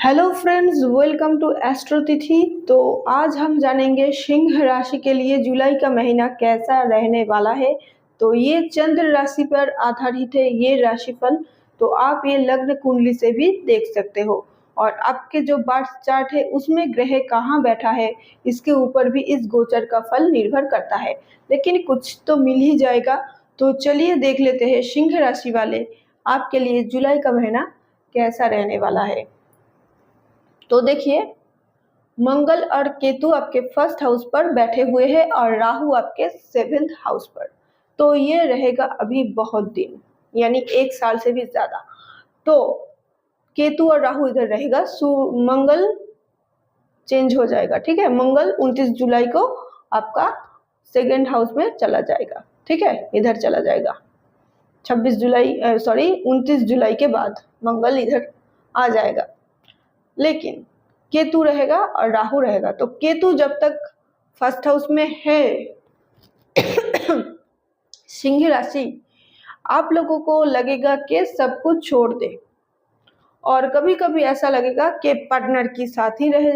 Hello friends, welcome to एस्ट्रोतिथि। तो आज हम जानेंगे सिंह राशि के लिए जुलाई का महीना कैसा रहने वाला है। तो ये चंद्र राशि पर आधारित है ये राशिफल। तो आप ये लग्न कुंडली से भी देख सकते हो और आपके जो बर्थ चार्ट है उसमें ग्रह कहाँ बैठा है इसके ऊपर भी इस गोचर का फल निर्भर करता है, लेकिन कुछ तो मिल ही जाएगा। तो चलिए देख लेते हैं सिंह राशि वाले आपके लिए जुलाई का महीना कैसा रहने वाला है। तो देखिए, मंगल और केतु आपके फर्स्ट हाउस पर बैठे हुए हैं और राहु आपके सेवेंथ हाउस पर। तो ये रहेगा अभी बहुत दिन, यानी 1 साल से भी ज्यादा। तो केतु और राहु इधर रहेगा, मंगल चेंज हो जाएगा। ठीक है, मंगल 29 जुलाई को आपका सेकेंड हाउस में चला जाएगा। ठीक है, इधर चला जाएगा 29 जुलाई के बाद मंगल इधर आ जाएगा। लेकिन केतु रहेगा और राहु रहेगा। तो केतु जब तक फर्स्ट हाउस में है सिंह राशि, आप लोगों को लगेगा कि सब कुछ छोड़ दे और कभी कभी ऐसा लगेगा कि पार्टनर के साथ ही रहे,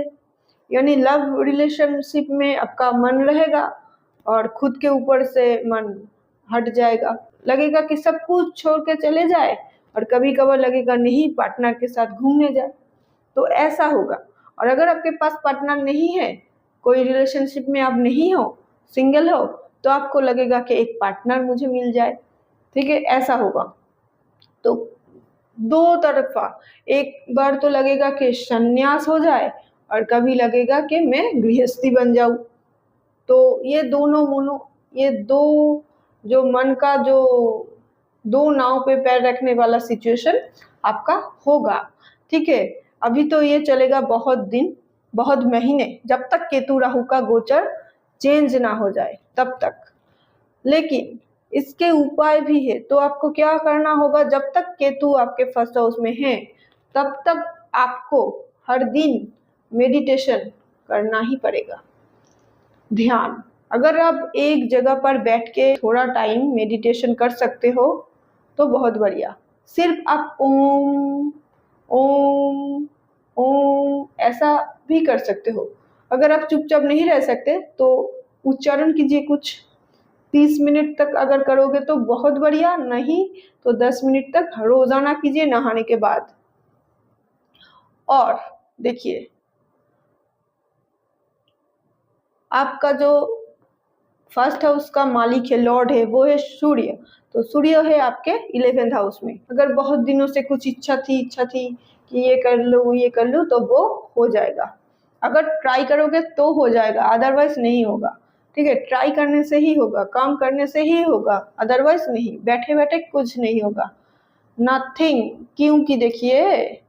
यानी लव रिलेशनशिप में आपका मन रहेगा और खुद के ऊपर से मन हट जाएगा। लगेगा कि सब कुछ छोड़ के चले जाए और कभी कभार लगेगा नहीं, पार्टनर के साथ घूमने जाए। तो ऐसा होगा। और अगर आपके पास पार्टनर नहीं है, कोई रिलेशनशिप में आप नहीं हो, सिंगल हो, तो आपको लगेगा कि एक पार्टनर मुझे मिल जाए। ठीक है, ऐसा होगा। तो दो तरफा, एक बार तो लगेगा कि संन्यास हो जाए और कभी लगेगा कि मैं गृहस्थी बन जाऊं। तो ये ये दो जो मन का जो दो नाव पे पैर रखने वाला सिचुएशन आपका होगा। ठीक है, अभी तो ये चलेगा बहुत दिन, बहुत महीने, जब तक केतु राहु का गोचर चेंज ना हो जाए तब तक। लेकिन इसके उपाय भी है। तो आपको क्या करना होगा, जब तक केतु आपके फर्स्ट हाउस में है तब तक आपको हर दिन मेडिटेशन करना ही पड़ेगा। ध्यान, अगर आप एक जगह पर बैठ के थोड़ा टाइम मेडिटेशन कर सकते हो तो बहुत बढ़िया। सिर्फ आप ओम ओम ओम ऐसा भी कर सकते हो। अगर आप चुपचाप नहीं रह सकते तो उच्चारण कीजिए कुछ 30 मिनट तक। अगर करोगे तो बहुत बढ़िया, नहीं तो 10 मिनट तक रोजाना कीजिए नहाने के बाद। और देखिए, आपका जो फर्स्ट हाउस का मालिक है, लॉर्ड है, वो है सूर्य। तो सूर्य है आपके 11th हाउस में। अगर बहुत दिनों से कुछ इच्छा थी कि ये कर लूँ तो वो हो जाएगा। अगर ट्राई करोगे तो हो जाएगा, अदरवाइज नहीं होगा। ठीक है, ट्राई करने से ही होगा, काम करने से ही होगा, अदरवाइज नहीं। बैठे बैठे कुछ नहीं होगा, नथिंग। क्योंकि देखिए,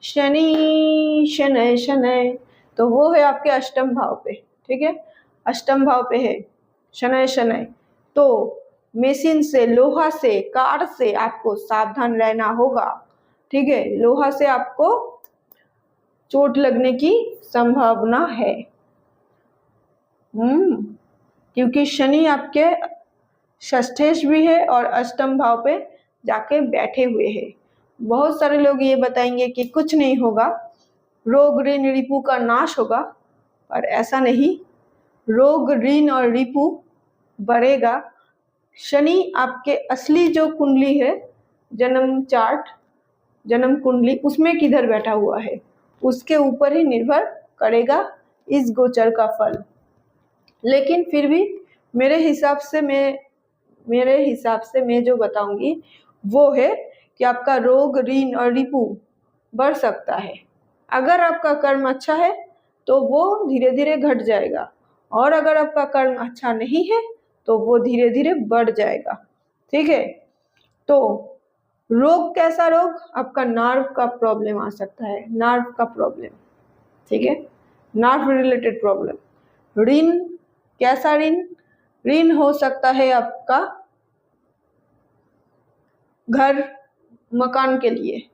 शनि शनि शनि तो वो है आपके अष्टम भाव पे। ठीक है, अष्टम भाव पे है शनि शनि। तो मशीन से, लोहा से, कार से आपको सावधान रहना होगा। ठीक है, लोहा से आपको चोट लगने की संभावना है। क्योंकि शनि आपके षष्ठेश भी है और अष्टम भाव पे जाके बैठे हुए हैं। बहुत सारे लोग ये बताएंगे कि कुछ नहीं होगा, रोग ऋण रिपु का नाश होगा, पर ऐसा नहीं। रोग ऋण और रिपु बढ़ेगा। शनि आपके असली जो कुंडली है, जन्म चार्ट, जन्म कुंडली, उसमें किधर बैठा हुआ है उसके ऊपर ही निर्भर करेगा इस गोचर का फल। लेकिन फिर भी मेरे हिसाब से मैं जो बताऊंगी वो है कि आपका रोग ऋण और रिपु बढ़ सकता है। अगर आपका कर्म अच्छा है तो वो धीरे धीरे घट जाएगा, और अगर आपका कर्म अच्छा नहीं है तो वो धीरे धीरे बढ़ जाएगा। ठीक है, तो रोग, कैसा रोग? आपका नर्व का प्रॉब्लम आ सकता है, नर्व का प्रॉब्लम। ठीक है, नर्व रिलेटेड प्रॉब्लम। ऋण, कैसा ऋण? ऋण हो सकता है आपका घर मकान के लिए,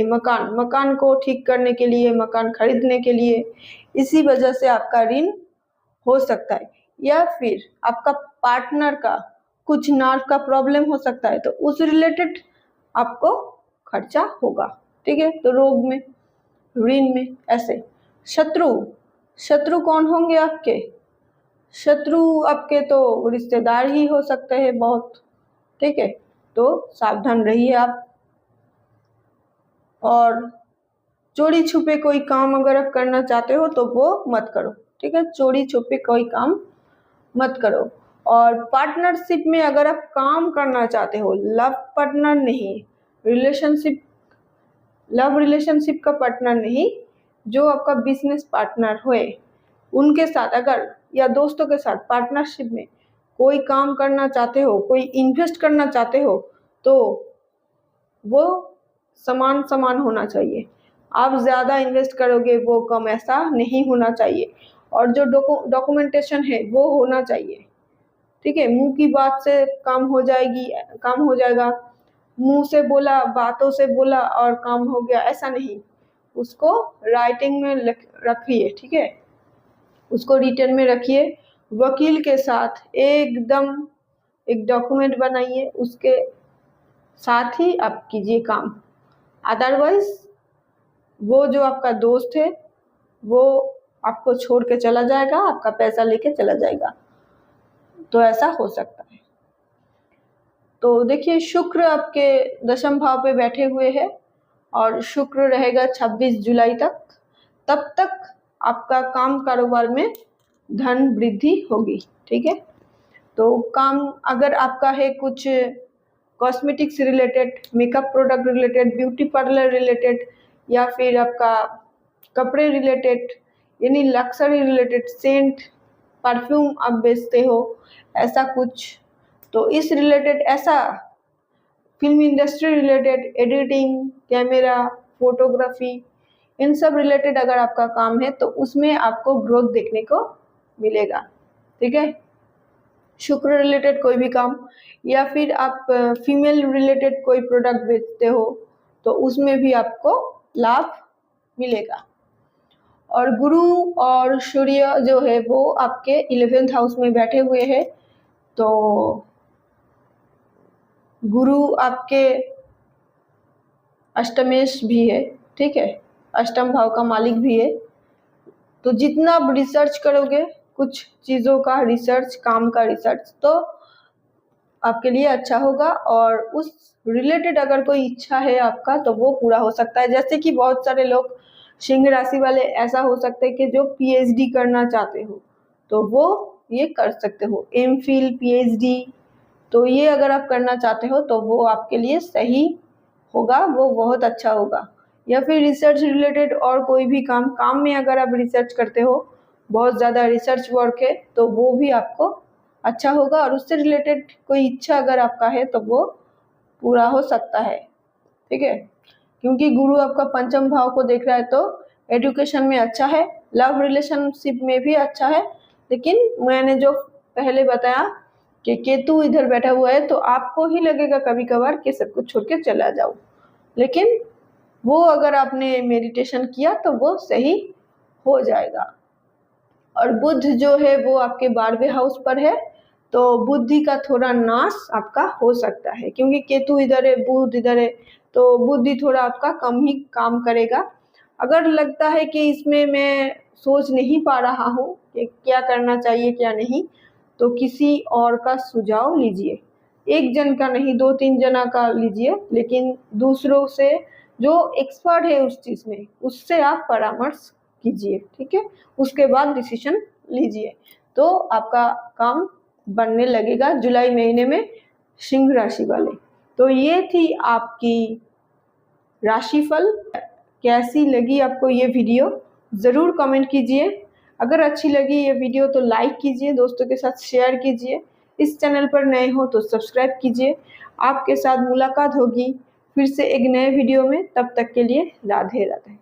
मकान को ठीक करने के लिए, मकान खरीदने के लिए, इसी वजह से आपका ऋण हो सकता है। या फिर आपका पार्टनर का कुछ नर्व का प्रॉब्लम हो सकता है, तो उस रिलेटेड आपको खर्चा होगा। ठीक है, तो ऋण में, ऐसे। शत्रु, शत्रु कौन होंगे आपके? शत्रु आपके तो रिश्तेदार ही हो सकते हैं बहुत, ठीक है, तो सावधान रहिए आप। और चोरी छुपे कोई काम अगर आप करना चाहते हो तो वो मत करो, ठीक है, चोरी छुपे कोई काम मत करो। और पार्टनरशिप में अगर आप काम करना चाहते हो, लव पार्टनर नहीं, रिलेशनशिप, लव रिलेशनशिप का पार्टनर नहीं, जो आपका बिजनेस पार्टनर होए उनके साथ अगर, या दोस्तों के साथ पार्टनरशिप में कोई काम करना चाहते हो, कोई इन्वेस्ट करना चाहते हो, तो वो समान समान होना चाहिए। आप ज़्यादा इन्वेस्ट करोगे वो कम, ऐसा नहीं होना चाहिए। और जो डॉक्यूमेंटेशन है वो होना चाहिए, ठीक है। मुंह की बात से काम हो जाएगा, मुंह से बोला, बातों से बोला और काम हो गया, ऐसा नहीं। उसको राइटिंग में रखिए, ठीक है, उसको रिटर्न में रखिए। वकील के साथ एकदम एक डॉक्यूमेंट बनाइए, उसके साथ ही आप कीजिए काम। अदरवाइज वो जो आपका दोस्त है वो आपको छोड़ के चला जाएगा, आपका पैसा लेके चला जाएगा, तो ऐसा हो सकता है। तो देखिए, शुक्र आपके दशम भाव पे बैठे हुए हैं और शुक्र रहेगा 26 जुलाई तक। तब तक आपका काम कारोबार में धन वृद्धि होगी, ठीक है। तो काम अगर आपका है कुछ cosmetics related, makeup product related, beauty parlour related, या फिर आपका कपड़े रिलेटेड, यानी लक्सरी रिलेटेड, सेंट, परफ्यूम आप बेचते हो, ऐसा कुछ, तो इस रिलेटेड, ऐसा film industry related, editing, camera, photography, इन सब रिलेटेड अगर आपका काम है तो उसमें आपको ग्रोथ देखने को मिलेगा, ठीक है। शुक्र रिलेटेड कोई भी काम, या फिर आप फीमेल रिलेटेड कोई प्रोडक्ट बेचते हो तो उसमें भी आपको लाभ मिलेगा। और गुरु और सूर्य जो है वो आपके 11th हाउस में बैठे हुए हैं, तो गुरु आपके अष्टमेश भी है, ठीक है, अष्टम भाव का मालिक भी है। तो जितना आप रिसर्च करोगे, कुछ चीज़ों का रिसर्च, काम का रिसर्च, तो आपके लिए अच्छा होगा। और उस रिलेटेड अगर कोई इच्छा है आपका तो वो पूरा हो सकता है। जैसे कि बहुत सारे लोग सिंह राशि वाले ऐसा हो सकते हैं कि जो पीएचडी करना चाहते हो तो वो ये कर सकते हो, एमफिल, पीएचडी, तो ये अगर आप करना चाहते हो तो वो आपके लिए सही होगा, वो बहुत अच्छा होगा। या फिर रिसर्च रिलेटेड और कोई भी काम में अगर आप रिसर्च करते हो, बहुत ज़्यादा रिसर्च वर्क है, तो वो भी आपको अच्छा होगा। और उससे रिलेटेड कोई इच्छा अगर आपका है तो वो पूरा हो सकता है, ठीक है। क्योंकि गुरु आपका पंचम भाव को देख रहा है तो एजुकेशन में अच्छा है, लव रिलेशनशिप में भी अच्छा है। लेकिन मैंने जो पहले बताया कि केतु इधर बैठा हुआ है, तो आपको ही लगेगा कभी कभार कि सब कुछ छोड़ के चला जाओ, लेकिन वो अगर आपने मेडिटेशन किया तो वो सही हो जाएगा। और बुध जो है वो आपके 12वें हाउस पर है, तो बुद्धि का थोड़ा नाश आपका हो सकता है, क्योंकि केतु इधर है, बुध इधर है, तो बुद्धि थोड़ा आपका कम ही काम करेगा। अगर लगता है कि इसमें मैं सोच नहीं पा रहा हूँ कि क्या करना चाहिए क्या नहीं, तो किसी और का सुझाव लीजिए। एक जन का नहीं, 2-3 जना का लीजिए, लेकिन दूसरों से जो एक्सपर्ट है उस चीज़ में, उससे आप परामर्श कीजिए, ठीक है। उसके बाद डिसीजन लीजिए, तो आपका काम बनने लगेगा जुलाई महीने में, सिंह राशि वाले। तो ये थी आपकी राशिफल। कैसी लगी आपको ये वीडियो, ज़रूर कमेंट कीजिए। अगर अच्छी लगी ये वीडियो तो लाइक कीजिए, दोस्तों के साथ शेयर कीजिए। इस चैनल पर नए हो तो सब्सक्राइब कीजिए। आपके साथ मुलाकात होगी फिर से एक नए वीडियो में, तब तक के लिए राधे राधे।